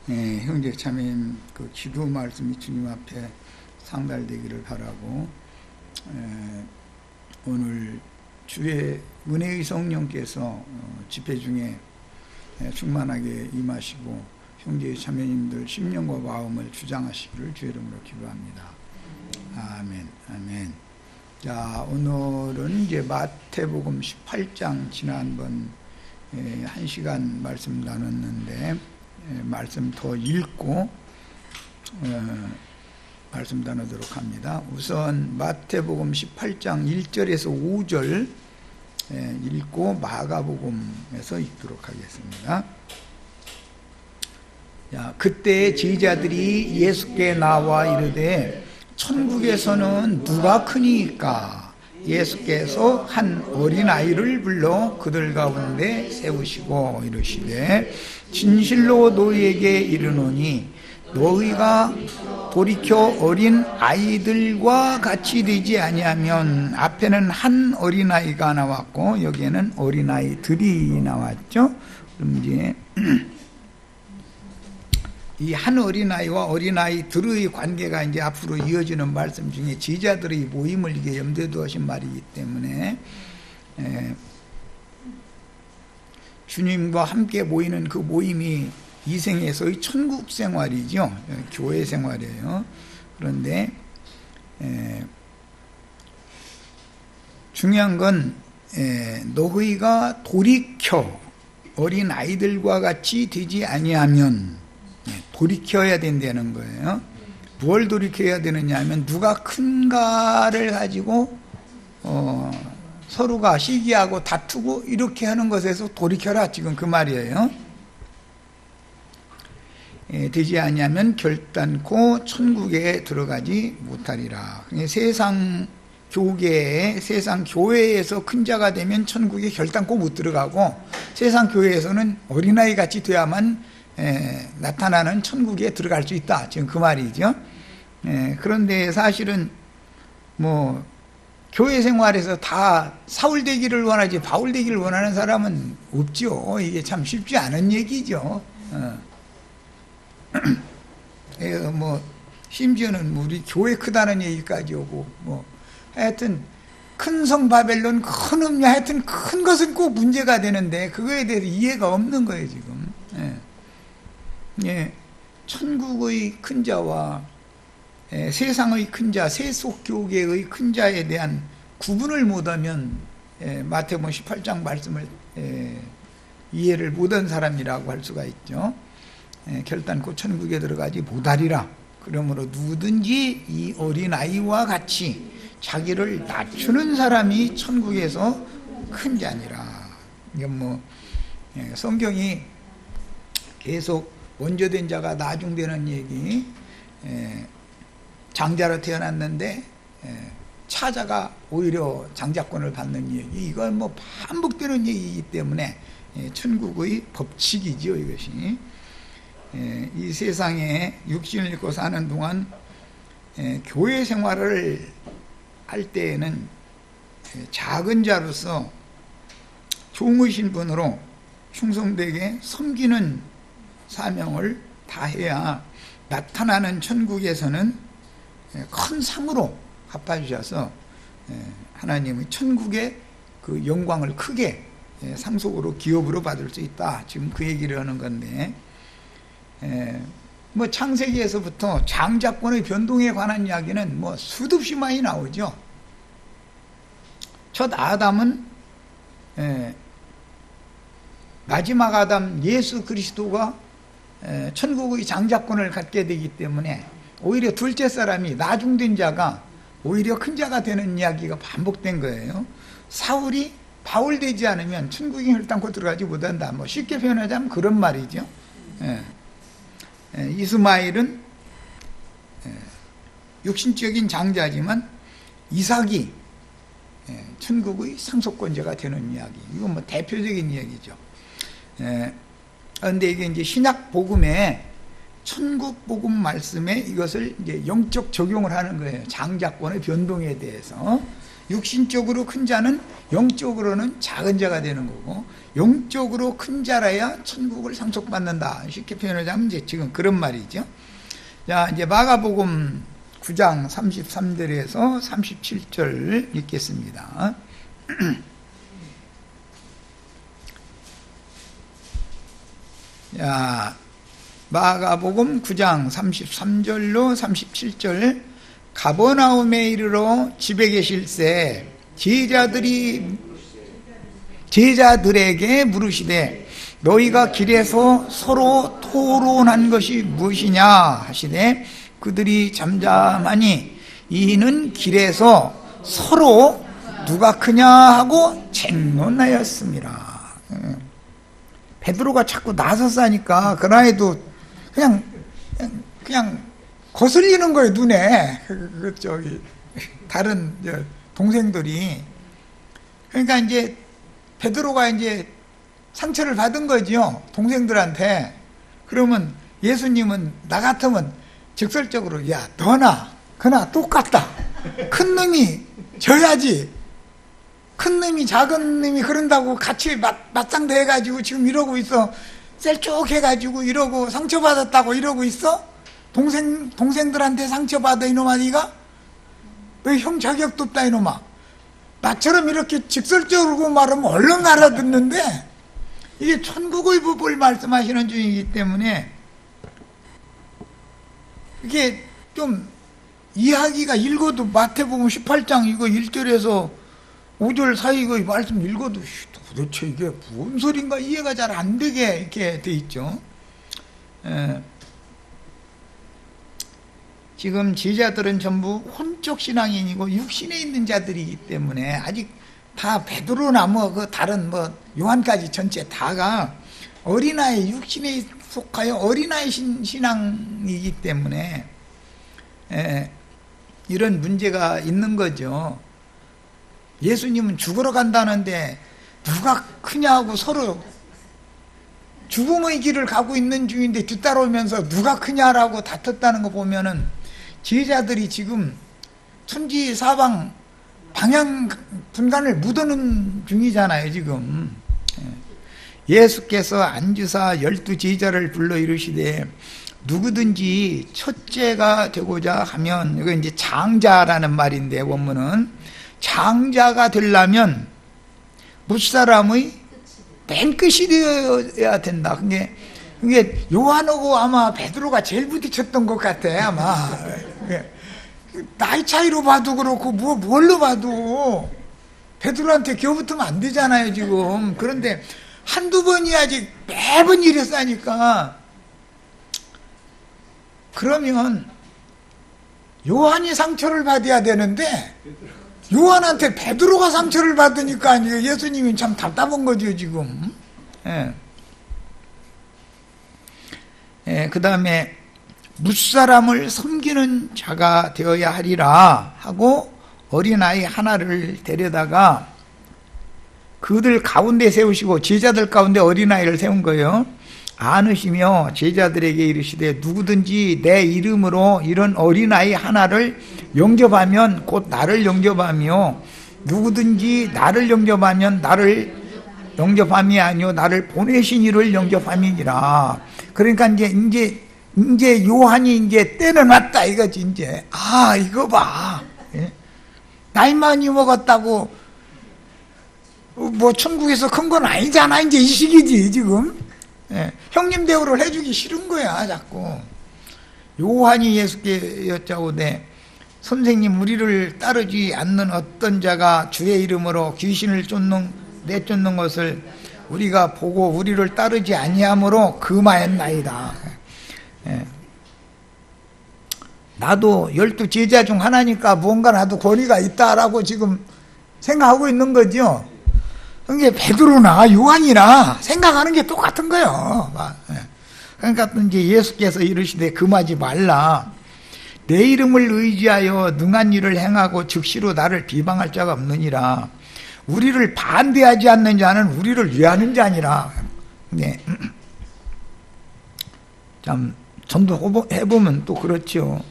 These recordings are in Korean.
형제 자매님 그 기도 말씀이 주님 앞에 상달되기를 바라고, 오늘 주의 은혜의 성령께서 집회 중에 충만하게 임하시고 형제 자매님들 심령과 마음을 주장하시기를 주의 이름으로 기도합니다. 아멘, 아멘. 자, 오늘은 이제 마태복음 18장 지난번 1시간 말씀 나눴는데, 말씀 더 읽고 말씀 나누도록 합니다. 우선 마태복음 18장 1절에서 5절 읽고 마가복음에서 읽도록 하겠습니다. 자, 그때 제자들이 예수께 나와 이르되 천국에서는 누가 크니까? 예수께서 한 어린아이를 불러 그들 가운데 세우시고 이르시되 진실로 너희에게 이르노니 너희가 돌이켜 어린 아이들과 같이 되지 아니하면, 앞에는 한 어린아이가 나왔고 여기에는 어린아이들이 나왔죠. 그럼 이제 이 한 어린아이와 어린아이들의 관계가 이제 앞으로 이어지는 말씀 중에 제자들의 모임을 이게 염두에 두신 말이기 때문에, 주님과 함께 모이는 그 모임이 이 생에서의 천국 생활이죠. 교회 생활이에요. 그런데 중요한 건 너희가 돌이켜 어린 아이들과 같이 되지 아니하면, 돌이켜야 된다는 거예요. 뭘 돌이켜야 되느냐 하면, 누가 큰가를 가지고 서로가 시기하고 다투고 이렇게 하는 것에서 돌이켜라, 지금 그 말이에요. 되지 아니하면 결단코 천국에 들어가지 못하리라. 세상 교계에, 세상 교회에서 큰 자가 되면 천국에 결단코 못 들어가고, 세상 교회에서는 어린아이 같이 돼야만 나타나는 천국에 들어갈 수 있다, 지금 그 말이죠. 그런데 사실은 뭐 교회 생활에서 다 사울 되기를 원하지 바울 되기를 원하는 사람은 없죠. 이게 참 쉽지 않은 얘기죠. 뭐 심지어는 우리 교회 크다는 얘기까지 오고, 뭐 하여튼 큰 성 바벨론, 큰 음료, 하여튼 큰 것은 꼭 문제가 되는데 그거에 대해서 이해가 없는 거예요, 지금. 천국의 큰 자와 세상의 큰 자, 세속교계의 큰 자에 대한 구분을 못하면 마태복음 18장 말씀을 이해를 못한 사람이라고 할 수가 있죠. 결단코 천국에 들어가지 못하리라. 그러므로 누구든지 이 어린아이와 같이 자기를 낮추는 사람이 천국에서 큰 자니라. 이건 뭐 성경이 계속 먼저 된 자가 나중되는 얘기, 장자로 태어났는데 차자가 오히려 장자권을 받는 얘기, 이건 뭐 반복되는 얘기이기 때문에 천국의 법칙이죠, 이것이. 이 세상에 육신을 입고 사는 동안 교회 생활을 할 때에는 작은 자로서 종의 신분으로 충성되게 섬기는 사명을 다해야 나타나는 천국에서는 큰 상으로 갚아주셔서 하나님의 천국의 그 영광을 크게 상속으로, 기업으로 받을 수 있다, 지금 그 얘기를 하는 건데, 뭐 창세기에서부터 장자권의 변동에 관한 이야기는 뭐 수도 없이 많이 나오죠. 첫 아담은 마지막 아담 예수 그리스도가 천국의 장자권을 갖게 되기 때문에 오히려 둘째 사람이, 나중된 자가 오히려 큰 자가 되는 이야기가 반복된 거예요. 사울이 바울 되지 않으면 천국에 결단코 들어가지 못한다, 뭐 쉽게 표현하자면 그런 말이죠. 이스마엘은 육신적인 장자지만 이삭이 천국의 상속권자가 되는 이야기, 이건 뭐 대표적인 이야기죠. 그런데 이게 이제 신약 복음에, 천국 복음 말씀에 이것을 이제 영적 적용을 하는 거예요. 장자권의 변동에 대해서. 육신적으로 큰 자는 영적으로는 작은 자가 되는 거고, 영적으로 큰 자라야 천국을 상속받는다. 쉽게 표현하자면 이제 지금 그런 말이죠. 자, 이제 마가복음 9장 33절에서 37절 읽겠습니다. 자, 마가복음 9장 33절로 37절. 가버나움에 이르러 집에 계실새 제자들에게 물으시되 너희가 길에서 서로 토론한 것이 무엇이냐 하시되 그들이 잠잠하니 이는 길에서 서로 누가 크냐 하고 쟁론하였습니다. 베드로가 자꾸 나서서 하니까 그 나이도 그냥 거슬리는 거예요, 눈에. 다른 동생들이. 그러니까 이제 베드로가 이제 상처를 받은 거죠, 동생들한테. 그러면 예수님은 나 같으면 직설적으로, 야, 너나 그나 똑같다. 큰 놈이 져야지. 큰 놈이 작은 놈이 그런다고 같이 맞상대해가지고 지금 이러고 있어. 셀쭉해가지고 이러고 상처받았다고 이러고 있어? 동생들한테 상처받아 이놈아. 네가 너 형 자격도 없다 이놈아. 나처럼 이렇게 직설적으로 말하면 얼른 알아듣는데 이게 천국의 법을 말씀하시는 중이기 때문에 이게 좀 이야기가 읽어도 마태복음 18장 이거 1절에서 5절 사이 이거 말씀 읽어도 도대체 이게 무슨 소린가 이해가 잘 안 되게 이렇게 돼 있죠. 지금 제자들은 전부 혼적 신앙인이고 육신에 있는 자들이기 때문에 아직 다 베드로나 그 다른 요한까지 전체 다가 어린아이 육신에 속하여 어린아이 신앙이기 때문에 이런 문제가 있는 거죠. 예수님은 죽으러 간다는데 누가 크냐고 서로 죽음의 길을 가고 있는 중인데 뒤따라오면서 누가 크냐라고 다퉜다는 거 보면은 제자들이 지금 천지사방 방향 분간을 묻어놓은 중이잖아요, 지금. 예수께서 앉으사 12제자를 불러 이르시되 누구든지 첫째가 되고자 하면, 이거 이제 장자라는 말인데 원문은 장자가 되려면 무사람의 맨 끝이 되어야 된다. 그게 요한하고 아마 베드로가 제일 부딪혔던 것 같아, 아마. 나이 차이로 봐도 그렇고 뭘로 봐도 베드로한테 겨붙으면 안 되잖아요, 지금. 그런데 한두 번이야지 매번 이랬으니까. 그러면 요한이 상처를 받아야 되는데 요한한테 베드로가 상처를 받으니까 예수님이 참 답답한 거죠, 지금. 그 다음에 무사람을 섬기는 자가 되어야 하리라 하고 어린아이 하나를 데려다가 그들 가운데 세우시고 제자들 가운데 어린아이를 세운 거예요. 안으시며 제자들에게 이르시되 누구든지 내 이름으로 이런 어린아이 하나를 영접하면 곧 나를 영접하며 누구든지 나를 영접하면 나를 영접함이 아니요 나를 보내신 이를 영접함이니라. 그러니까 이제 요한이 이제 때는 왔다 이거지. 이제 이거 봐, 나이 많이 먹었다고 천국에서 큰 건 아니잖아. 이제 이 시기지 지금. 형님 대우를 해주기 싫은 거야 자꾸. 요한이 예수께 여짜오되 선생님, 우리를 따르지 않는 어떤 자가 주의 이름으로 귀신을 내쫓는 것을 우리가 보고 우리를 따르지 아니하므로 금하였나이다. 나도 12제자 중 하나니까 무언가 나도 권위가 있다라고 지금 생각하고 있는 거죠. 그게 베드로나 요한이나 생각하는 게 똑같은 거예요. 그러니까 이제 예수께서 이르시되 금하지 말라. 내 이름을 의지하여 능한 일을 행하고 즉시로 나를 비방할 자가 없느니라. 우리를 반대하지 않는 자는 우리를 위하는 자니라. 참 전도해보면 또 그렇죠.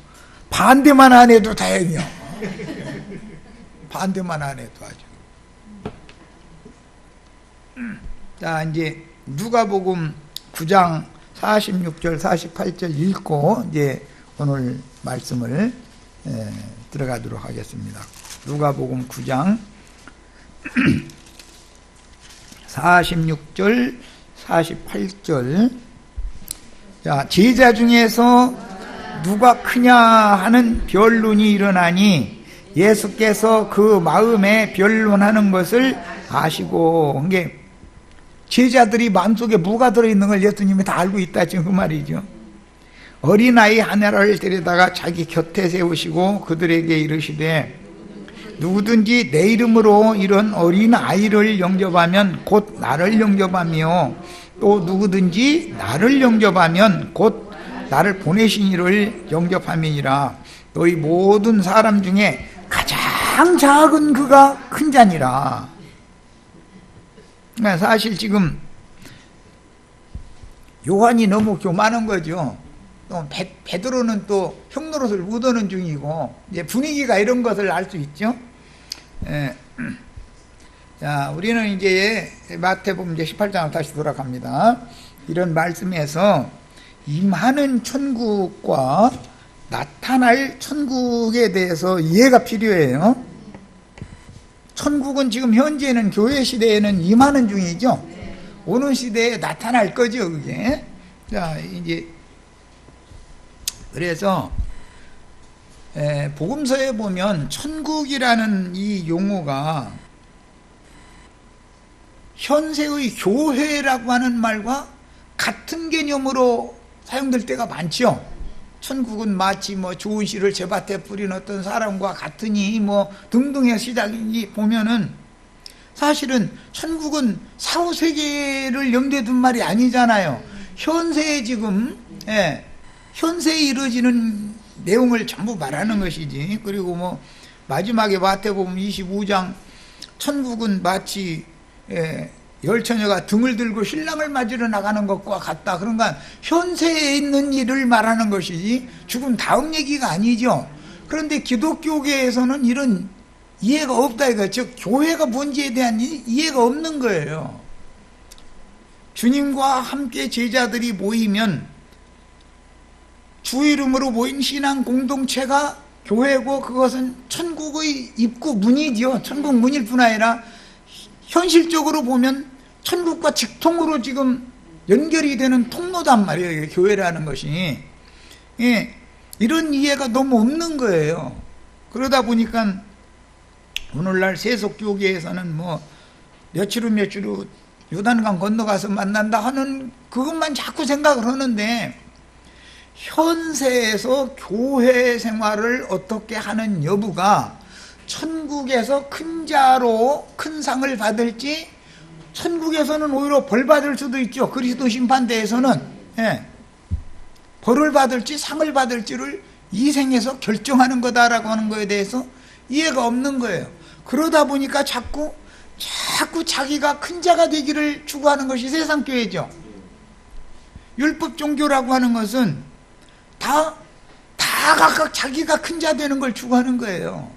반대만 안 해도 다행이요. 반대만 안 해도 아주. 자, 이제 누가복음 9장 46절 48절 읽고 이제 오늘 말씀을 들어가도록 하겠습니다. 누가복음 9장 46절 48절. 자, 제자 중에서 누가 크냐 하는 변론이 일어나니 예수께서 그 마음에 변론하는 것을 아시고, 이게 제자들이 마음속에 뭐가 들어있는 걸 예수님이 다 알고 있다, 지금 그 말이죠. 어린아이 하나를 데려다가 자기 곁에 세우시고 그들에게 이르시되 누구든지 내 이름으로 이런 어린아이를 영접하면 곧 나를 영접하며 또 누구든지 나를 영접하면 곧 나를 보내신 이를 영접함이니라. 너희 모든 사람 중에 가장 작은 그가 큰 자니라. 사실 지금 요한이 너무 교만한 거죠. 또 베드로는 또 형 노릇을 못하는 중이고, 이제 분위기가 이런 것을 알 수 있죠. 자, 우리는 이제 마태복음 이제 18장을 다시 돌아갑니다. 이런 말씀에서 임하는 천국과 나타날 천국에 대해서 이해가 필요해요. 천국은 지금 현재는 교회 시대에는 임하는 중이죠. 오는 시대에 나타날 거죠, 그게. 자, 이제 그래서 복음서에 보면 천국이라는 이 용어가 현세의 교회라고 하는 말과 같은 개념으로 사용될 때가 많죠. 천국은 마치 뭐 좋은 씨를 제밭에 뿌린 어떤 사람과 같으니 뭐 등등의 시작이 보면은 사실은 천국은 사후세계를 염두에 둔 말이 아니잖아요. 현세에 지금 현세에 이루어지는 내용을 전부 말하는 것이지. 그리고 뭐 마지막에 마태복음 25장 천국은 마치 열처녀가 등을 들고 신랑을 맞으러 나가는 것과 같다. 그러니까 현세에 있는 일을 말하는 것이지 죽은 다음 얘기가 아니죠. 그런데 기독교계에서는 이런 이해가 없다 이거. 즉 교회가 뭔지에 대한 이해가 없는 거예요. 주님과 함께 제자들이 모이면 주 이름으로 모인 신앙 공동체가 교회고, 그것은 천국의 입구 문이죠. 천국 문일 뿐 아니라 현실적으로 보면 천국과 직통으로 지금 연결이 되는 통로단 말이에요, 교회라는 것이. 이런 이해가 너무 없는 거예요. 그러다 보니까 오늘날 세속교계에서는 뭐 며칠 후 요단강 건너가서 만난다 하는 그것만 자꾸 생각을 하는데, 현세에서 교회 생활을 어떻게 하는 여부가 천국에서 큰 자로 큰 상을 받을지, 천국에서는 오히려 벌 받을 수도 있죠. 그리스도 심판대에서는 벌을 받을지 상을 받을지를 이 생에서 결정하는 거다라고 하는 거에 대해서 이해가 없는 거예요. 그러다 보니까 자꾸 자기가 큰 자가 되기를 추구하는 것이 세상교회죠. 율법 종교라고 하는 것은 다 각각 자기가 큰 자 되는 걸 추구하는 거예요.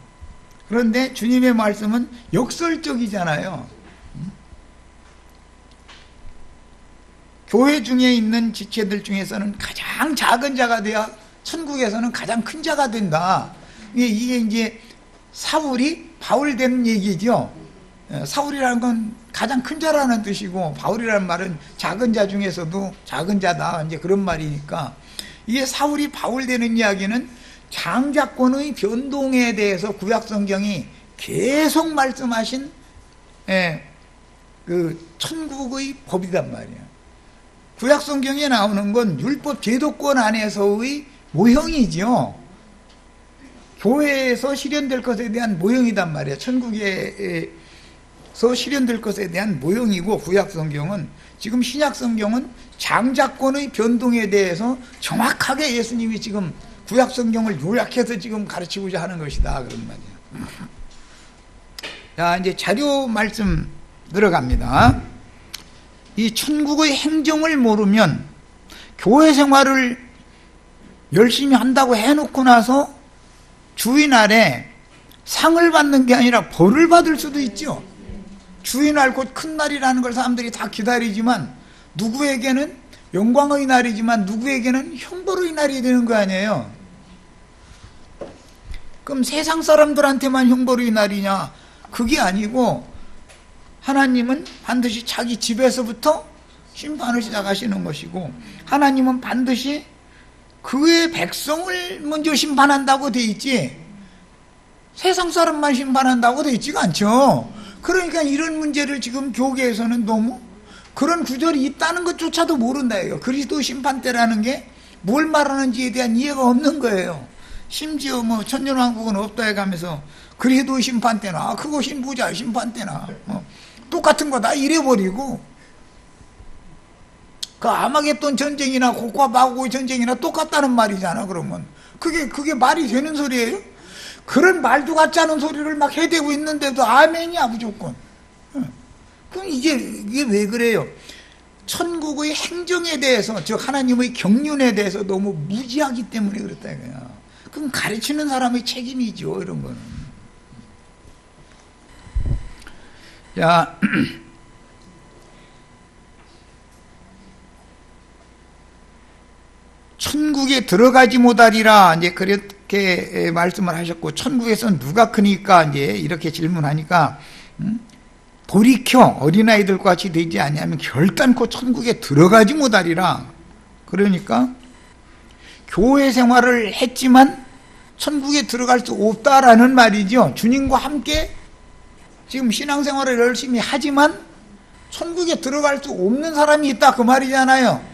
그런데 주님의 말씀은 역설적이잖아요. 교회 중에 있는 지체들 중에서는 가장 작은 자가 되어 천국에서는 가장 큰 자가 된다. 이게 이제 사울이 바울 되는 얘기죠. 사울이라는 건 가장 큰 자라는 뜻이고, 바울이라는 말은 작은 자 중에서도 작은 자다, 이제 그런 말이니까, 이게 사울이 바울 되는 이야기는 장자권의 변동에 대해서 구약성경이 계속 말씀하신 그 천국의 법이단 말이에요. 구약성경에 나오는 건 율법 제도권 안에서의 모형이죠. 교회에서 실현될 것에 대한 모형이단 말이에요. 천국에서 실현될 것에 대한 모형이고, 구약성경은, 지금 신약성경은 장자권의 변동에 대해서 정확하게 예수님이 지금 구약성경을 요약해서 지금 가르치고자 하는 것이다, 그런 말이에요. 자, 이제 자료 말씀 들어갑니다. 이 천국의 행정을 모르면 교회 생활을 열심히 한다고 해놓고 나서 주일날에 상을 받는 게 아니라 벌을 받을 수도 있죠. 주의날 곧 큰 날이라는 걸 사람들이 다 기다리지만 누구에게는 영광의 날이지만 누구에게는 형벌의 날이 되는 거 아니에요. 그럼 세상 사람들한테만 형벌의 날이냐? 그게 아니고 하나님은 반드시 자기 집에서부터 심판을 시작하시는 것이고, 하나님은 반드시 그의 백성을 먼저 심판한다고 돼 있지 세상 사람만 심판한다고 돼 있지가 않죠. 그러니까 이런 문제를 지금 교계에서는 너무 그런 구절이 있다는 것조차도 모른다 이거. 그리스도 심판 때라는 게 뭘 말하는지에 대한 이해가 없는 거예요. 심지어 뭐 천년왕국은 없다 해가면서 그리스도 심판 때나 그거 신부자 심판 때나 똑같은 거다 이래버리고, 그 아마겟돈 전쟁이나 고과 마고의 전쟁이나 똑같다는 말이잖아. 그러면 그게 말이 되는 소리예요? 그런 말도 같지 않은 소리를 막 해대고 있는데도 아멘이야 무조건. 그럼 이게 왜 그래요? 천국의 행정에 대해서, 즉 하나님의 경륜에 대해서 너무 무지하기 때문에 그렇다 이거야. 그럼 가르치는 사람의 책임이죠, 이런 거는. 자, 천국에 들어가지 못하리라 이제 그렇게 말씀을 하셨고, 천국에서 누가 크니까 이제 이렇게 질문하니까 돌이켜 어린아이들과 같이 되지 아니하면 결단코 천국에 들어가지 못하리라. 그러니까 교회 생활을 했지만 천국에 들어갈 수 없다라는 말이죠. 주님과 함께 지금 신앙생활을 열심히 하지만 천국에 들어갈 수 없는 사람이 있다 그 말이잖아요.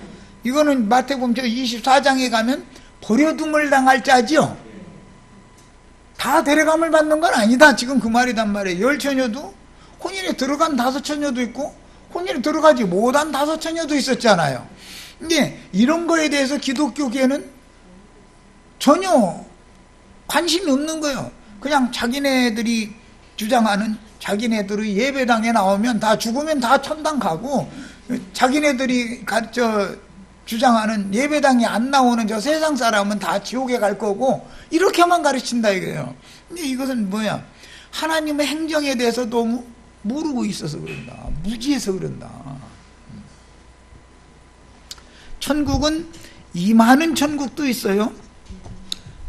이거는 마태복음 24장에 가면 버려둠을 당할 자죠. 다 데려감을 받는 건 아니다 지금 그 말이단 말이에요. 10처녀도 혼인에 들어간 5처녀도 있고 혼인에 들어가지 못한 5처녀도 있었잖아요. 근데 이런 거에 대해서 기독교계는 전혀 관심이 없는 거예요. 그냥 자기네들이 주장하는, 자기네들의 예배당에 나오면 다 죽으면 다 천당 가고, 자기네들이 주장하는 예배당에 안 나오는 저 세상 사람은 다 지옥에 갈 거고, 이렇게만 가르친다 이거예요. 근데 이것은 뭐야? 하나님의 행정에 대해서 너무 모르고 있어서 그런다. 무지해서 그런다. 천국은 임하는 천국도 있어요.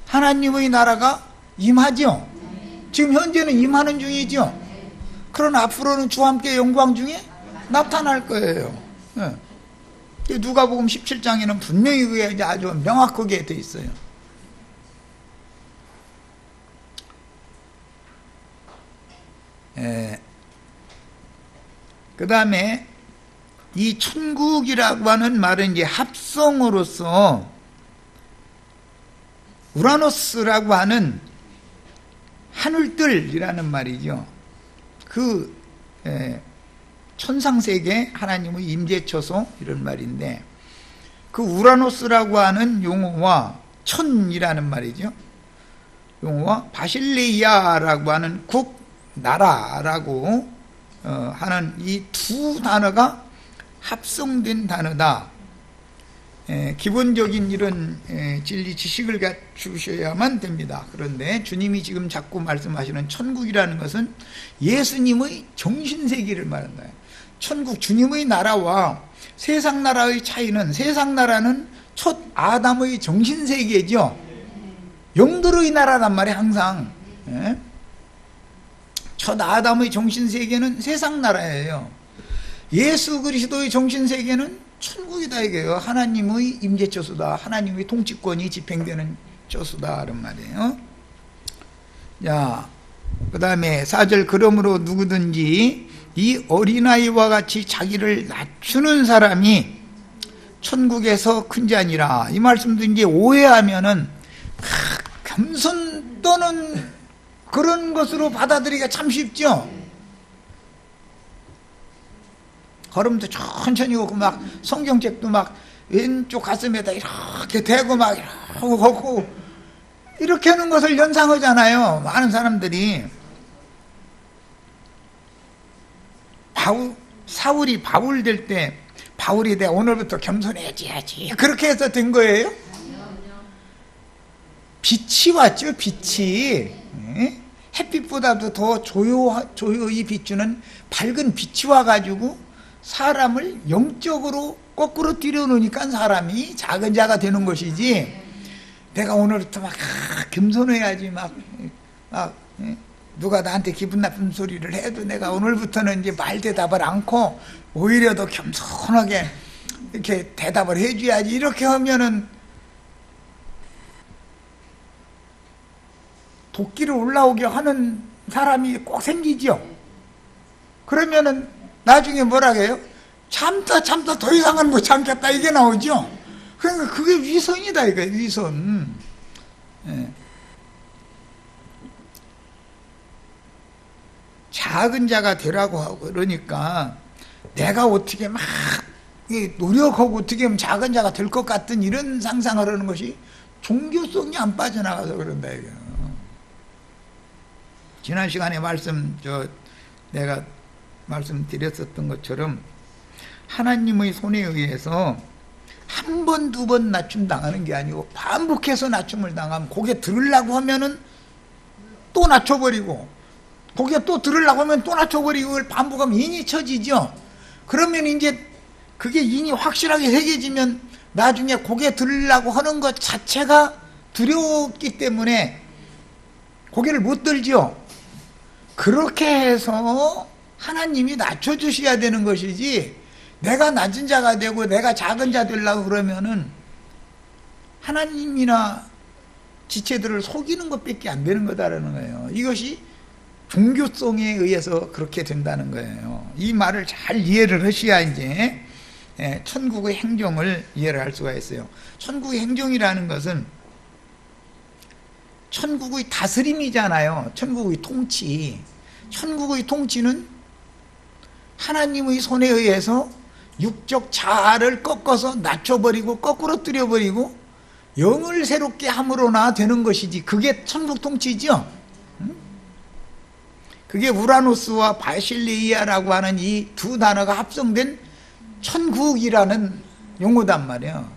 하나님의 나라가 임하죠. 지금 현재는 임하는 중이죠. 그러나 앞으로는 주와 함께 영광 중에 나타날 거예요. 누가복음 17장에는 분명히 그게 아주 명확하게 돼 있어요. 그 다음에 이 천국이라고 하는 말은 이제 합성어로서 우라노스라고 하는 하늘들이라는 말이죠. 그 천상세계 하나님의 임재처소 이런 말인데, 그 우라노스라고 하는 용어와 천이라는 말이죠. 용어와 바실레이아라고 하는 국, 나라라고 하는 이 두 단어가 합성된 단어다. 기본적인 이런 진리 지식을 갖추셔야만 됩니다. 그런데 주님이 지금 자꾸 말씀하시는 천국이라는 것은 예수님의 정신세계를 말한다. 천국, 주님의 나라와 세상 나라의 차이는, 세상 나라는 첫 아담의 정신세계죠. 영들의 나라란 말이에요. 항상 첫 아담의 정신세계는 세상 나라예요. 예수 그리스도의 정신세계는 천국이다 이게요. 하나님의 임재처소다. 하나님의 통치권이 집행되는 처소다 이런 말이에요. 자, 그 다음에 4절, 그러므로 누구든지 이 어린아이와 같이 자기를 낮추는 사람이 천국에서 큰 자니라. 이 말씀도 이제 오해하면은 겸손 또는 그런 것으로 받아들이기가 참 쉽죠. 걸음도 천천히 오고 막 성경책도 막 왼쪽 가슴에다 이렇게 대고 막 이렇게 걷고 이렇게 하는 것을 연상하잖아요. 많은 사람들이. 사울이 바울 될 때 바울이 돼 오늘부터 겸손해져야지 그렇게 해서 된 거예요? 빛이 왔죠. 빛이. 햇빛보다도 더 조용히 비추는 밝은 빛이 와가지고 사람을 영적으로 거꾸로 뛰려놓으니까 사람이 작은 자가 되는 것이지, 내가 오늘부터 막 겸손해야지 막 누가 나한테 기분 나쁜 소리를 해도 내가 오늘부터는 이제 말 대답을 않고 오히려 더 겸손하게 이렇게 대답을 해줘야지, 이렇게 하면은 도끼를 올라오게 하는 사람이 꼭 생기죠. 그러면은 나중에 뭐라고 해요? 참다 더 이상은 못 참겠다, 이게 나오죠. 그러니까 그게 위선이다, 이거 위선. 예. 작은 자가 되라고 하고 그러니까 내가 어떻게 막 노력하고 어떻게 하면 작은 자가 될 것 같은 이런 상상을 하는 것이 종교성이 안 빠져나가서 그런다, 이거. 지난 시간에 내가 말씀드렸었던 것처럼 하나님의 손에 의해서 한 번, 두 번 낮춤 당하는 게 아니고 반복해서 낮춤을 당하면 고개 들으려고 하면은 또 낮춰버리고, 고개 또 들으려고 하면 또 낮춰버리고, 그걸 반복하면 인이 처지죠. 그러면 이제 그게 인이 확실하게 새겨지면 나중에 고개 들으려고 하는 것 자체가 두려웠기 때문에 고개를 못 들죠. 그렇게 해서 하나님이 낮춰주셔야 되는 것이지, 내가 낮은 자가 되고 내가 작은 자 되려고 그러면은 하나님이나 지체들을 속이는 것밖에 안 되는 거다라는 거예요. 이것이 종교성에 의해서 그렇게 된다는 거예요. 이 말을 잘 이해를 하셔야 이제 천국의 행정을 이해를 할 수가 있어요. 천국의 행정이라는 것은 천국의 다스림이잖아요. 천국의 통치. 천국의 통치는 하나님의 손에 의해서 육적 자아를 꺾어서 낮춰버리고 거꾸로 뜨려버리고 영을 새롭게 함으로나 되는 것이지, 그게 천국 통치죠. 그게 우라노스와 바실레이아라고 하는 이 두 단어가 합성된 천국이라는 용어단 말이에요.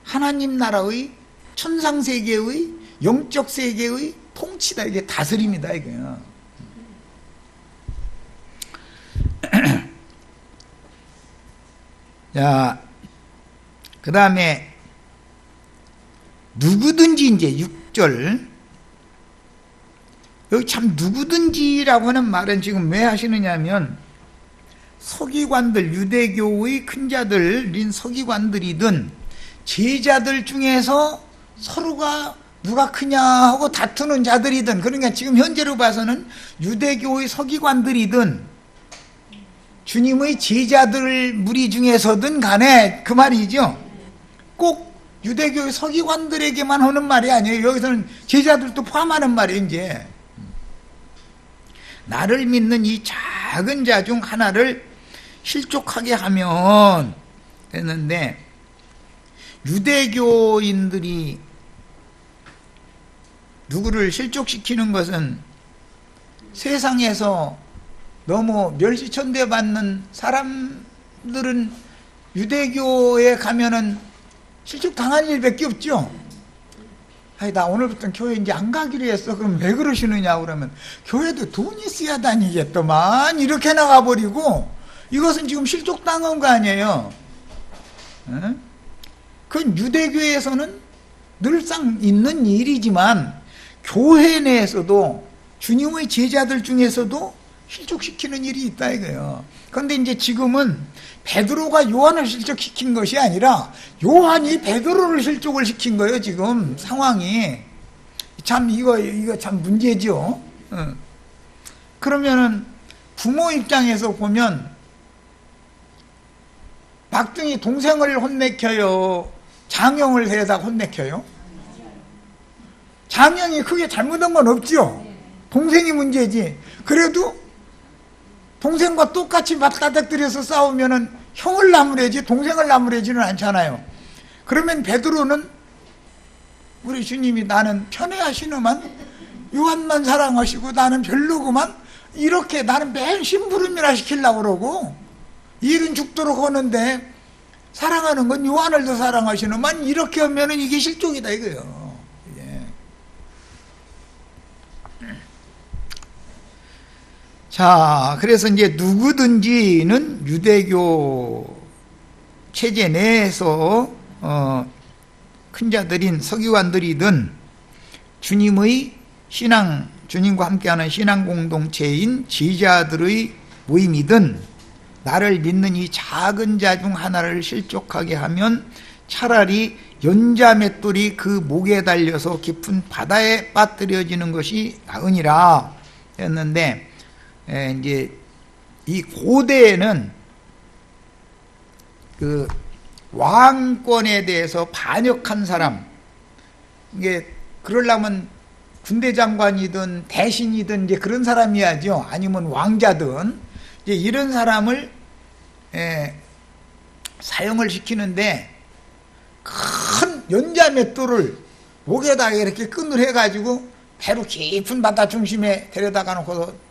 하나님 나라의 천상세계의 영적 세계의 통치다, 이게 다스림이다, 이거요. 자, 그 다음에 누구든지 이제 6절, 여기 참 누구든지라고 하는 말은 지금 왜 하시느냐면, 서기관들, 유대교의 큰 자들인 서기관들이든 제자들 중에서 서로가 누가 크냐 하고 다투는 자들이든, 그러니까 지금 현재로 봐서는 유대교의 서기관들이든 주님의 제자들 무리 중에서든 간에 그 말이죠. 꼭 유대교의 서기관들에게만 하는 말이 아니에요. 여기서는 제자들도 포함하는 말이에요. 이제 나를 믿는 이 작은 자 중 하나를 실족하게 하면 됐는데, 유대교인들이 누구를 실족시키는 것은 세상에서 너무 멸시천대받는 사람들은 유대교에 가면은 실족당할 일밖에 없죠. 아니, 나 오늘부터 교회 이제 안 가기로 했어. 그럼 왜 그러시느냐 그러면, 교회도 돈이 있어야 다니겠더만, 이렇게 나가버리고, 이것은 지금 실족당한 거 아니에요. 그건 유대교에서는 늘상 있는 일이지만 교회 내에서도 주님의 제자들 중에서도 실족시키는 일이 있다 이거예요. 그런데 이제 지금은 베드로가 요한을 실족시킨 것이 아니라 요한이 베드로를 실족을 시킨 거예요. 지금 상황이 참 이거 참 문제죠. 그러면은 부모 입장에서 보면 막둥이 동생을 혼내켜요, 장형을 해다 혼내켜요? 장형이 크게 잘못한 건 없죠. 동생이 문제지. 그래도 동생과 똑같이 맞가닥들여서 싸우면은 형을 나무래지 동생을 나무래지는 않잖아요. 그러면 베드로는 우리 주님이 나는 편애하시는만, 요한만 사랑하시고 나는 별로구만, 이렇게 나는 맨 심부름이나 시키려고 그러고 일은 죽도록 하는데 사랑하는 건 요한을 더 사랑하시는만, 이렇게 하면은 이게 실족이다 이거예요. 예. 자, 그래서 이제 누구든지는 유대교 체제 내에서 큰 자들인 서기관들이든 주님의 신앙, 주님과 함께하는 신앙 공동체인 제자들의 모임이든 나를 믿는 이 작은 자 중 하나를 실족하게 하면 차라리 연자맷돌이 그 목에 달려서 깊은 바다에 빠뜨려지는 것이 나으니라 했는데, 이제 이 고대에는 그 왕권에 대해서 반역한 사람, 이게 그러려면 군대 장관이든 대신이든 이제 그런 사람이야죠. 아니면 왕자든 이제 이런 사람을 사형을 시키는데 큰 연자맷돌을 목에다가 이렇게 끈을 해가지고 배로 깊은 바다 중심에 데려다가 놓고서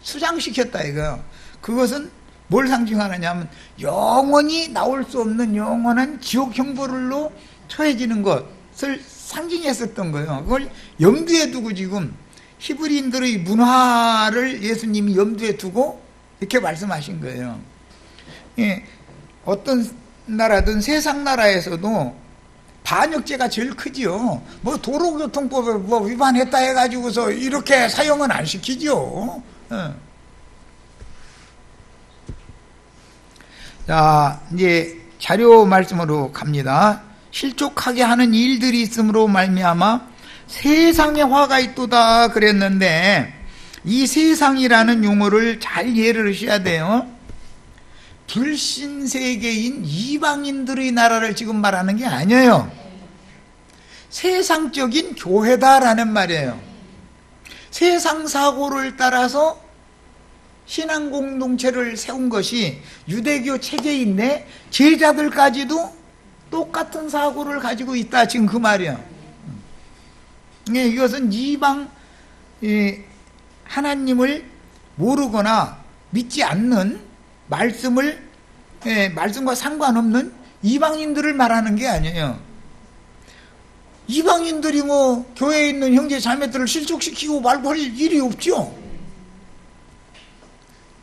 수장시켰다 이거. 그것은 뭘 상징하느냐 하면 영원히 나올 수 없는 영원한 지옥 형벌로 처해지는 것을 상징했었던 거예요. 그걸 염두에 두고 지금 히브리인들의 문화를 예수님이 염두에 두고 이렇게 말씀하신 거예요. 예, 어떤 나라든 세상 나라에서도 반역죄가 제일 크지요. 뭐 도로교통법을 뭐 위반했다 해가지고서 이렇게 사형은 안 시키죠. 자, 이제 자료 말씀으로 갑니다. 실족하게 하는 일들이 있음으로 말미암아 세상에 화가 있도다 그랬는데, 이 세상이라는 용어를 잘 이해를 하셔야 돼요. 불신세계인 이방인들의 나라를 지금 말하는 게 아니에요. 세상적인 교회다라는 말이에요. 세상 사고를 따라서 신앙 공동체를 세운 것이 유대교 체계인데 제자들까지도 똑같은 사고를 가지고 있다, 지금 그 말이에요. 이것은 이방 하나님을 모르거나 믿지 않는 말씀과 상관없는 이방인들을 말하는 게 아니에요. 이방인들이 뭐 교회에 있는 형제 자매들을 실족시키고 말고 할 일이 없죠.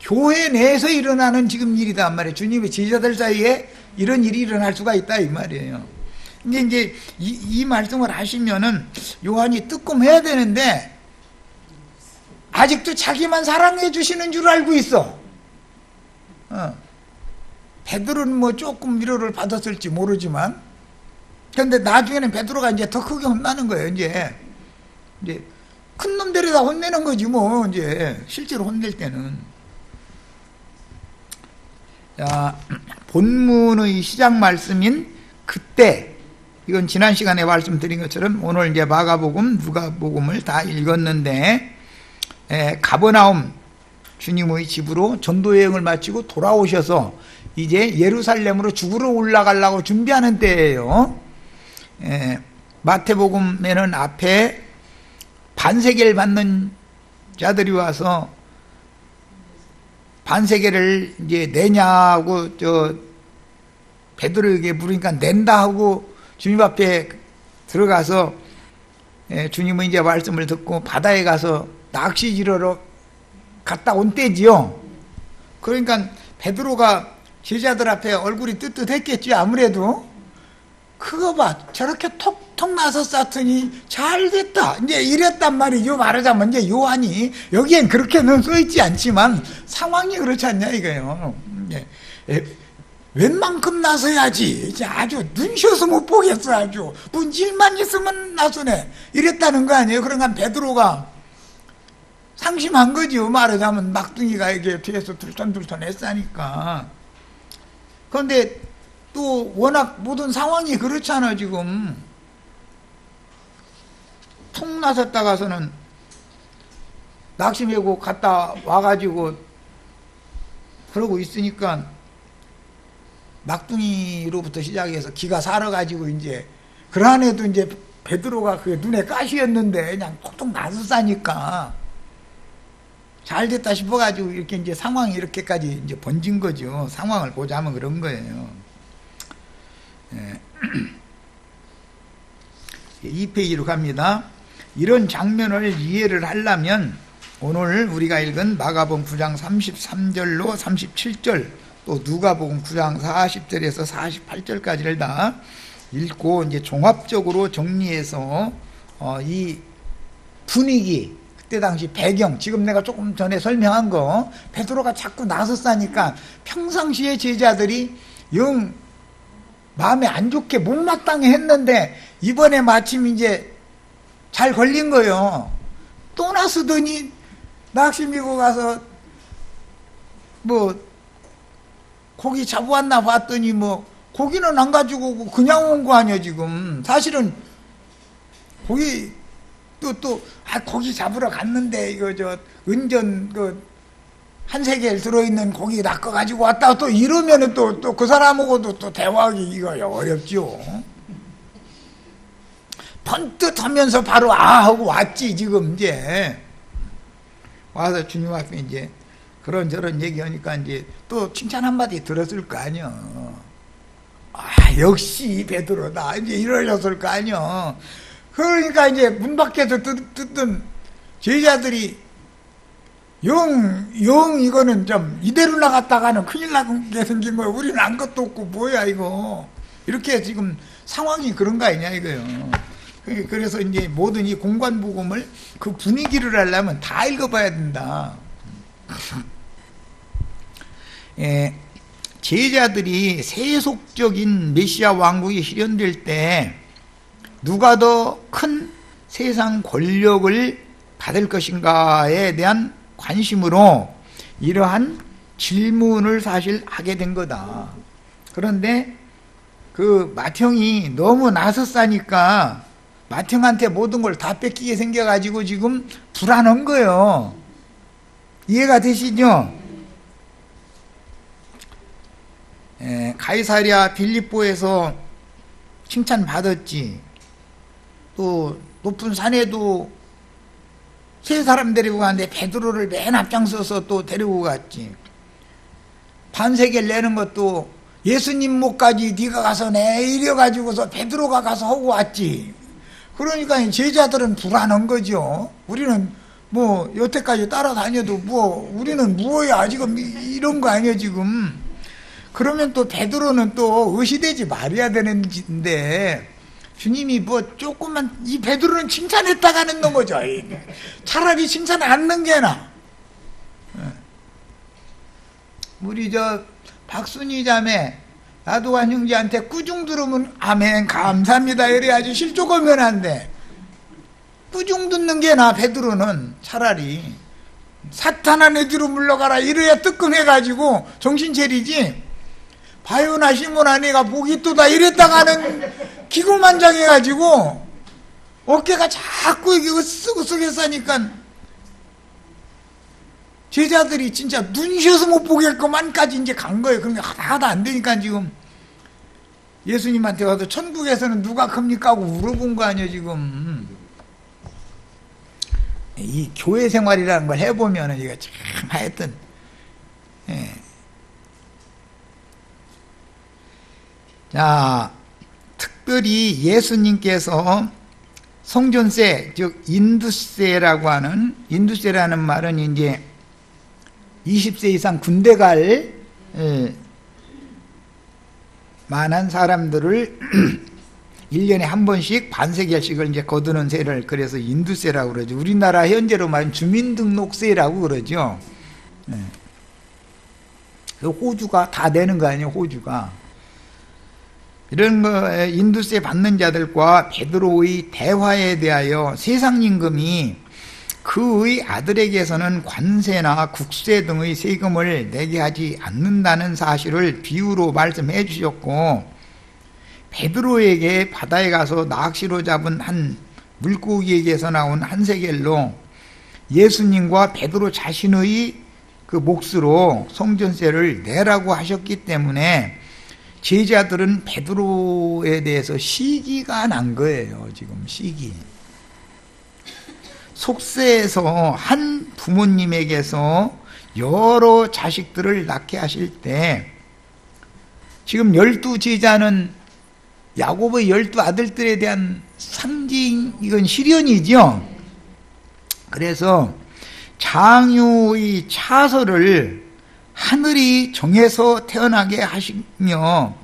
교회 내에서 일어나는 지금 일이다 말이에요. 주님의 제자들 사이에 이런 일이 일어날 수가 있다 이 말이에요. 근데 이제 이 말씀을 하시면은 요한이 뜨끔해야 되는데 아직도 자기만 사랑해 주시는 줄 알고 있어. 베드로는 뭐 조금 위로를 받았을지 모르지만, 그런데 나중에는 베드로가 이제 더 크게 혼나는 거예요. 이제 큰 놈들이 다 혼내는 거지 뭐. 이제 실제로 혼낼 때는. 자, 본문의 시작 말씀인 그때, 이건 지난 시간에 말씀드린 것처럼 오늘 이제 마가복음, 누가복음을 다 읽었는데, 가버나움 주님의 집으로 전도여행을 마치고 돌아오셔서 이제 예루살렘으로 죽으러 올라가려고 준비하는 때예요. 마태복음에는 앞에 반세계를 받는 자들이 와서 반세계를 이제 내냐고 베드로에게 물으니까 낸다 하고 주님 앞에 들어가서 주님은 이제 말씀을 듣고 바다에 가서 낚시 지러러 갔다 온 때지요. 그러니까 베드로가 제자들 앞에 얼굴이 뜨뜻했겠지 아무래도. 그거 봐, 저렇게 톡톡 나서 쌌더니 잘 됐다 이제 이랬단 말이죠. 말하자면 이제 요한이, 여기엔 그렇게는 써있지 않지만 상황이 그렇지 않냐 이거예요. 웬만큼 나서야지, 이제 아주 눈시어서 못 보겠어. 아주 문질만 있으면 나서네 이랬다는 거 아니에요. 그러니까 베드로가 상심한 거죠. 말하자면 막둥이가 이게 뒤에서 둘턴둘턴 했으니까. 그런데 또 워낙 모든 상황이 그렇잖아. 지금 툭 나섰다가서는 낚시 메고 갔다 와가지고 그러고 있으니까 막둥이로부터 시작해서 기가 살아가지고 이제 그러한에도 이제 베드로가 그 눈에 가시였는데 그냥 톡톡 나섰으니까 잘 됐다 싶어가지고 이렇게 이제 상황이 이렇게까지 이제 번진 거죠. 상황을 보자면 그런 거예요. 2페이지로 갑니다. 이런 장면을 이해를 하려면 오늘 우리가 읽은 마가복음 9장 33절로 37절, 또 누가복음 9장 40절에서 48절까지를 다 읽고 이제 종합적으로 정리해서 이 분위기, 그때 당시 배경, 지금 내가 조금 전에 설명한 거, 베드로가 자꾸 나섰으니까 평상시에 제자들이 영 마음에 안 좋게 못마땅해 했는데 이번에 마침 이제 잘 걸린 거예요. 또 나서더니 낚시 미고 가서 뭐 고기 잡아왔나 봤더니 뭐 고기는 안 가지고 오고 그냥 온 거 아니야 지금. 사실은 고기 고기 잡으러 갔는데 이거 저 은전 한 세겔 들어있는 고기 낚아 가지고 왔다 또 이러면은 또 그 사람하고도 또 대화하기 이거 어렵죠. 번뜩하면서 바로 하고 왔지. 지금 이제 와서 주님 앞에 이제 그런저런 얘기하니까 이제 또 칭찬 한마디 들었을 거 아니야. 역시 베드로다 이제 이러셨을 거 아니야. 그러니까 이제 문 밖에서 듣던 제자들이 영 이거는 좀 이대로 나갔다가는 큰일 나게 생긴 거야. 우리는 안 것도 없고 뭐야 이거. 이렇게 지금 상황이 그런 거 아니냐 이거요. 그래서 이제 모든 이 공관복음을 그 분위기를 하려면 다 읽어봐야 된다. 제자들이 세속적인 메시아 왕국이 실현될 때 누가 더 큰 세상 권력을 받을 것인가에 대한 관심으로 이러한 질문을 사실 하게 된 거다. 그런데 그 맏형이 너무 나섰으니까 맏형한테 모든 걸 다 뺏기게 생겨가지고 지금 불안한 거예요. 이해가 되시죠? 가이사랴 빌립보에서 칭찬받았지. 또 높은 산에도 세 사람 데리고 갔는데 베드로를 맨 앞장서서 또 데리고 갔지. 반세겔 내는 것도 예수님 목까지 네가 가서 내 이래가지고서 베드로가 가서 하고 왔지. 그러니까 제자들은 불안한 거죠. 우리는 뭐 여태까지 따라다녀도 뭐 우리는 뭐야 지금 이런 거 아니야 지금. 그러면 또 베드로는 또 의시되지 말아야 되는데 주님이 뭐 조금만 이 베드로는 칭찬했다가는 놈 거죠. 차라리 칭찬 안 넣는 게 나아. 우리 저 박순희 자매 나도한 형제한테 꾸중 들으면 아멘 감사합니다 이래야지 실족하면 안 돼. 꾸중 듣는 게 나. 베드로는 차라리 사탄아 내 뒤로 물러가라 이래야 뜨끔해가지고 정신 차리지. 바요나 시몬아 내가 복이 또다 이랬다가는 기고만장해가지고 어깨가 자꾸 이게 으쓱으쓱했으니까 제자들이 진짜 눈시어서 못 보겠구만까지 이제 간 거예요. 그러니까 하나도 안 되니까 지금 예수님한테 와서 천국에서는 누가 큽니까 하고 물어본 거 아니에요 지금. 이 교회 생활이라는 걸 해보면 이거 참 하여튼 자, 특별히 예수님께서 성전세, 즉 인두세라고 하는, 인두세라는 말은 이제 20세 이상 군대 갈 만한 사람들을 1년에 한 번씩 반세겔씩을 이제 거두는 세를 그래서 인두세라고 그러죠. 우리나라 현재로 말하면 주민등록세라고 그러죠. 호주가 다 내는 거 아니에요, 호주가. 이런 거 인두세 받는 자들과 베드로의 대화에 대하여 세상 임금이 그의 아들에게서는 관세나 국세 등의 세금을 내게 하지 않는다는 사실을 비유로 말씀해 주셨고, 베드로에게 바다에 가서 낚시로 잡은 한 물고기에게서 나온 한 세겔로 예수님과 베드로 자신의 그 몫으로 성전세를 내라고 하셨기 때문에 제자들은 베드로에 대해서 시기가 난 거예요. 지금 시기. 속세에서 한 부모님에게서 여러 자식들을 낳게 하실 때 지금 12제자는 야곱의 12아들들에 대한 상징, 이건 시련이죠. 그래서 장유의 차서를 하늘이 정해서 태어나게 하시며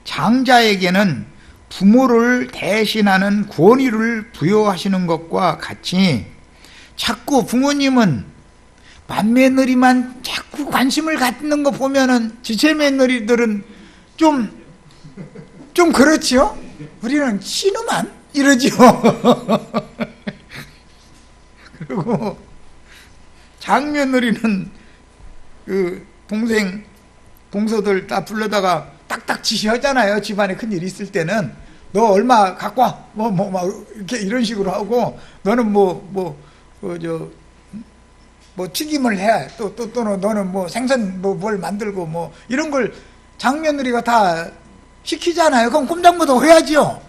장자에게는 부모를 대신하는 권위를 부여하시는 것과 같이 자꾸 부모님은 맏며느리만 자꾸 관심을 갖는 거 보면은 지체 며느리들은 좀 그렇지요? 우리는 신우만 이러지요. 그리고 장며느리는 그 동생 동서들 다 불러다가 딱딱 지시하잖아요. 집안에 큰일 있을 때는 너 얼마 갖고 와 막 이렇게 이런 식으로 하고 너는 뭐 튀김을 해 또는 너는 뭐 생선 뭘 만들고 뭐 이런 걸 장며느리가 다 시키잖아요. 그럼 꼼짝못하고 해야지요.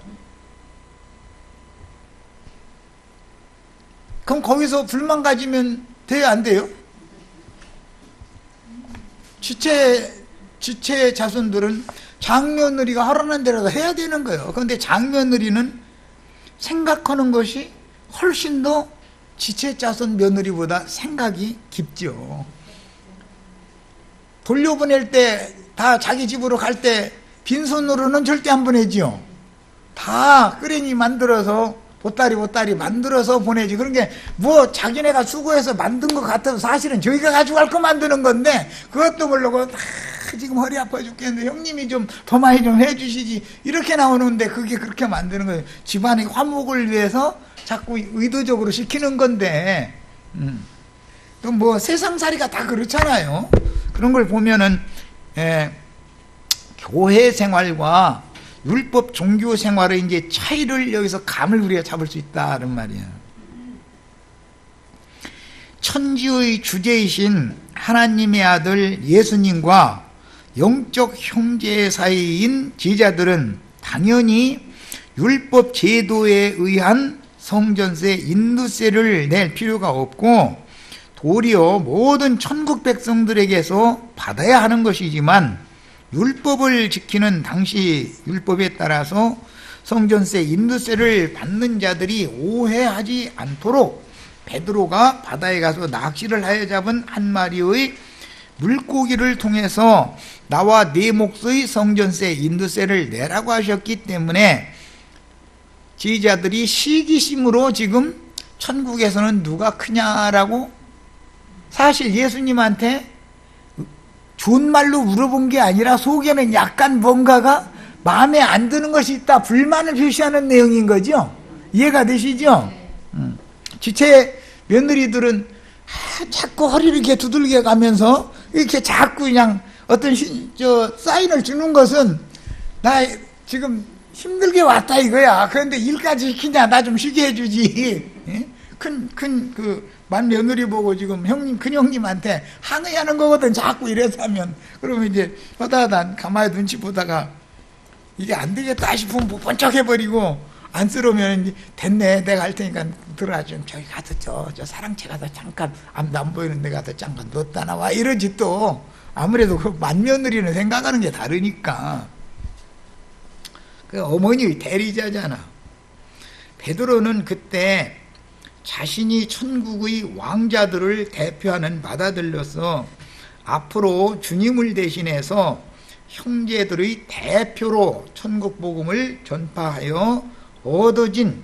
그럼 거기서 불만 가지면 돼요, 안 돼요? 지체 자손들은 장며느리가 하라는 대로 해야 되는 거예요. 그런데 장며느리는 생각하는 것이 훨씬 더 지체 자손 며느리보다 생각이 깊죠. 돌려보낼 때 다 자기 집으로 갈 때 빈손으로는 절대 안 보내지요. 다 끄레니 만들어서 보따리 만들어서 보내지. 그런 게 뭐 자기네가 수고해서 만든 것 같아서 사실은 저희가 가져갈 거 만드는 건데 그것도 모르고 다 지금 허리 아파 죽겠는데 형님이 좀 더 많이 좀 해주시지 이렇게 나오는데 그게 그렇게 만드는 거예요. 집안의 화목을 위해서 자꾸 의도적으로 시키는 건데 또 뭐 세상살이가 다 그렇잖아요. 그런 걸 보면은 교회 생활과 율법 종교 생활의 이제 차이를 여기서 감을 우리가 잡을 수 있다는 말이에요. 천지의 주제이신 하나님의 아들 예수님과 영적 형제 사이인 제자들은 당연히 율법 제도에 의한 성전세 인두세를 낼 필요가 없고 도리어 모든 천국 백성들에게서 받아야 하는 것이지만 율법을 지키는 당시 율법에 따라서 성전세 인두세를 받는 자들이 오해하지 않도록 베드로가 바다에 가서 낚시를 하여 잡은 한 마리의 물고기를 통해서 나와 네 몫의 성전세 인두세를 내라고 하셨기 때문에 제자들이 시기심으로 지금 천국에서는 누가 크냐라고 사실 예수님한테 존말로 물어본 게 아니라 속에는 약간 뭔가가 마음에 안 드는 것이 있다, 불만을 표시하는 내용인 거죠. 이해가 되시죠? 지체 며느리들은 자꾸 허리를 이렇게 두들겨 가면서 이렇게 자꾸 그냥 어떤 사인을 주는 것은 나 지금 힘들게 왔다 이거야. 그런데 일까지 시키냐, 나 좀 쉬게 해주지. 그 맏며느리 보고 지금 형님, 큰 형님한테 항의하는 거거든. 자꾸 이래서 하면. 그러면 이제 하다하다 가만히 눈치 보다가 이게 안 되겠다 싶으면 번쩍 해버리고 안쓰러우면 이제 됐네, 내가 할 테니까 들어가 좀 저기 가서 저 사랑채 가서 잠깐 아무도 안 보이는 데 가서 잠깐 넣었다 나와 이러지. 또 아무래도 그 맏며느리는 생각하는 게 다르니까. 그 어머니의 대리자잖아. 베드로는 그때 자신이 천국의 왕자들을 대표하는 바다들로서 앞으로 주님을 대신해서 형제들의 대표로 천국 복음을 전파하여 얻어진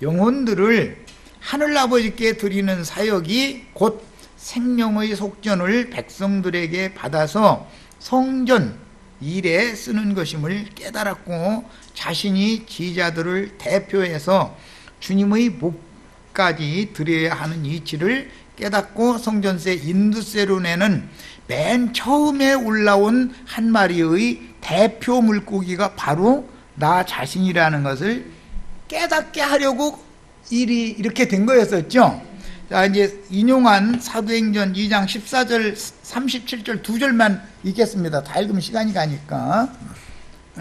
영혼들을 하늘아버지께 드리는 사역이 곧 생명의 속전을 백성들에게 받아서 성전 일에 쓰는 것임을 깨달았고 자신이 지자들을 대표해서 주님의 목까지 드려야 하는 이치를 깨닫고 성전세 인두세로 내는 맨 처음에 올라온 한 마리의 대표 물고기가 바로 나 자신이라는 것을 깨닫게 하려고 일이 이렇게 된 거였었죠. 자, 이제 인용한 사도행전 2장 14절 37절 두 절만 읽겠습니다. 다 읽으면 시간이 가니까.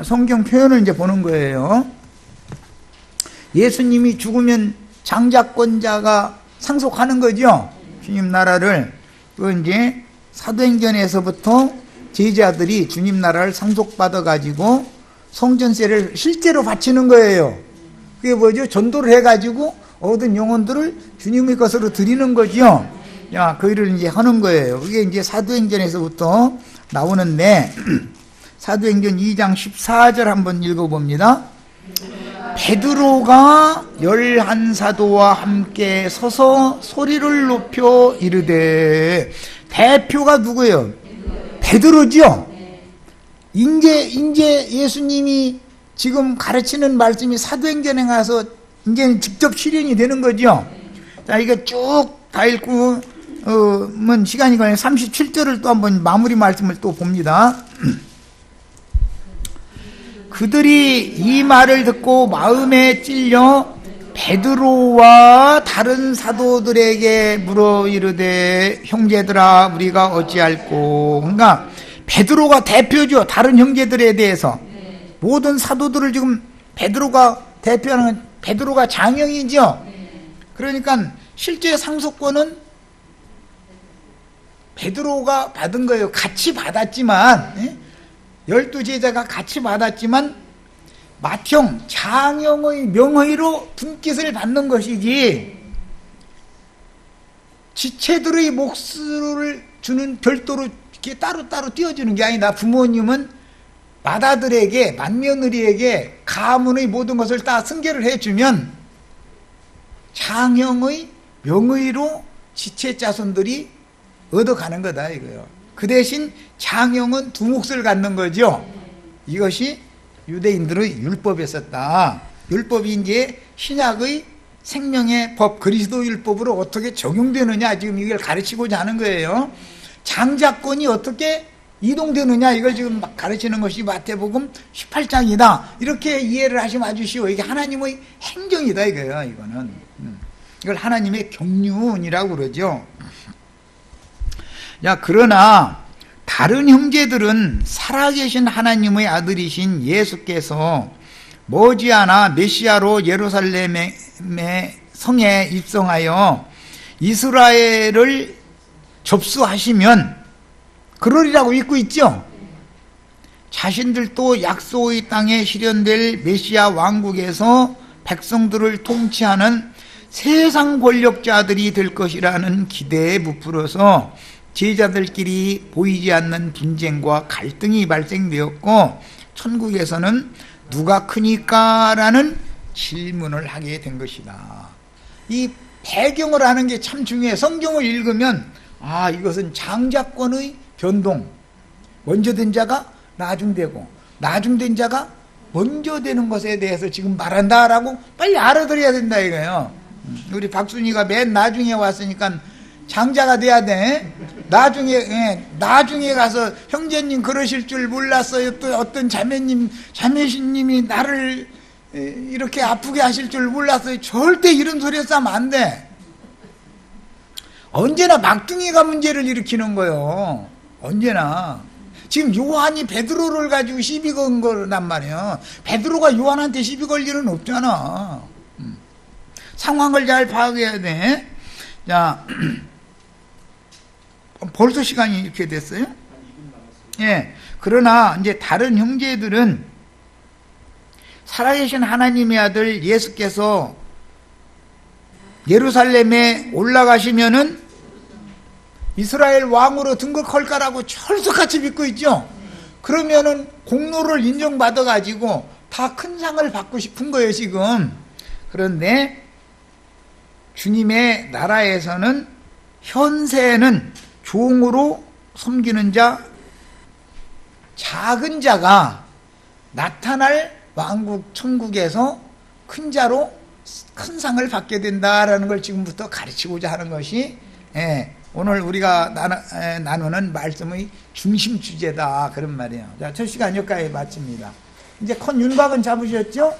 성경 표현을 이제 보는 거예요. 예수님이 죽으면 장자권자가 상속하는 거죠. 주님 나라를. 그 이제 사도행전에서부터 제자들이 주님 나라를 상속받아 가지고 성전세를 실제로 바치는 거예요. 그게 뭐죠? 전도를 해 가지고 얻은 영혼들을 주님의 것으로 드리는 거죠. 야, 그 일을 이제 하는 거예요. 이게 이제 사도행전에서부터 나오는데, 사도행전 2장 14절 한번 읽어봅니다. 베드로가 11사도와 함께 서서 소리를 높여 이르되, 대표가 누구예요? 베드로죠? 이제 예수님이 지금 가르치는 말씀이 사도행전에 가서 이제 직접 실현이 되는 거죠. 자, 이거 쭉 다 읽고, 시간이 걸려 37절을 또 한번 마무리 말씀을 또 봅니다. 그들이 이 말을 듣고 마음에 찔려 베드로와 다른 사도들에게 물어 이르되, 형제들아 우리가 어찌할꼬. 그러니까 베드로가 대표죠. 다른 형제들에 대해서 모든 사도들을 지금 베드로가 대표하는, 베드로가 장형이죠. 그러니까 실제 상속권은 베드로가 받은 거예요. 같이 받았지만, 12제자가 같이 받았지만 맏형, 장형의 명의로 분깃을 받는 것이지, 지체들의 몫을 주는, 별도로 이렇게 따로따로 띄워주는 게 아니다. 부모님은 맏아들에게, 맏며느리에게 가문의 모든 것을 다 승계를 해주면 장형의 명의로 지체 자손들이 얻어가는 거다 이거요. 그 대신 장형은 두 몫을 갖는 거죠. 이것이 유대인들의 율법에 썼다. 율법이 이제 신약의 생명의 법, 그리스도 율법으로 어떻게 적용되느냐, 지금 이걸 가르치고자 하는 거예요. 장자권이 어떻게 이동되느냐, 이걸 지금 막 가르치는 것이 마태복음 18장이다. 이렇게 이해를 하시면 아주 쉬워. 이게 하나님의 행정이다 이거예요. 이걸 하나님의 경륜이라고 그러죠. 야, 그러나 다른 형제들은 살아계신 하나님의 아들이신 예수께서 머지않아 메시아로 예루살렘의 성에 입성하여 이스라엘을 접수하시면 그러리라고 믿고 있죠. 자신들도 약속의 땅에 실현될 메시아 왕국에서 백성들을 통치하는 세상 권력자들이 될 것이라는 기대에 부풀어서 제자들끼리 보이지 않는 분쟁과 갈등이 발생되었고, 천국에서는 누가 크니까? 라는 질문을 하게 된 것이다. 이 배경을 아는 게 참 중요해. 성경을 읽으면 이것은 장자권의 변동, 먼저 된 자가 나중되고 나중된 자가 먼저 되는 것에 대해서 지금 말한다라고 빨리 알아들어야 된다 이거예요. 우리 박순이가 맨 나중에 왔으니까 장자가 돼야 돼. 나중에 가서 형제님 그러실 줄 몰랐어요. 또 어떤 자매님이 나를 이렇게 아프게 하실 줄 몰랐어요. 절대 이런 소리 싸면 안 돼. 언제나 막둥이가 문제를 일으키는 거예요. 언제나. 지금 요한이 베드로를 가지고 시비 건 거란 말이에요. 베드로가 요한한테 시비 걸 일은 없잖아. 상황을 잘 파악해야 돼. 자, 벌써 시간이 이렇게 됐어요? 예. 그러나 이제 다른 형제들은 살아계신 하나님의 아들 예수께서 예루살렘에 올라가시면은 이스라엘 왕으로 등극할 거라고 철석같이 믿고 있죠. 그러면은 공로를 인정받아 가지고 다 큰 상을 받고 싶은 거예요 지금. 그런데 주님의 나라에서는 현세에는 종으로 섬기는 자, 작은 자가 나타날 왕국 천국에서 큰 자로 큰 상을 받게 된다라는 걸 지금부터 가르치고자 하는 것이 오늘 우리가 나누는 말씀의 중심 주제다 그런 말이에요. 자, 첫 시간 여기까지 마칩니다. 이제 컨 윤곽은 잡으셨죠?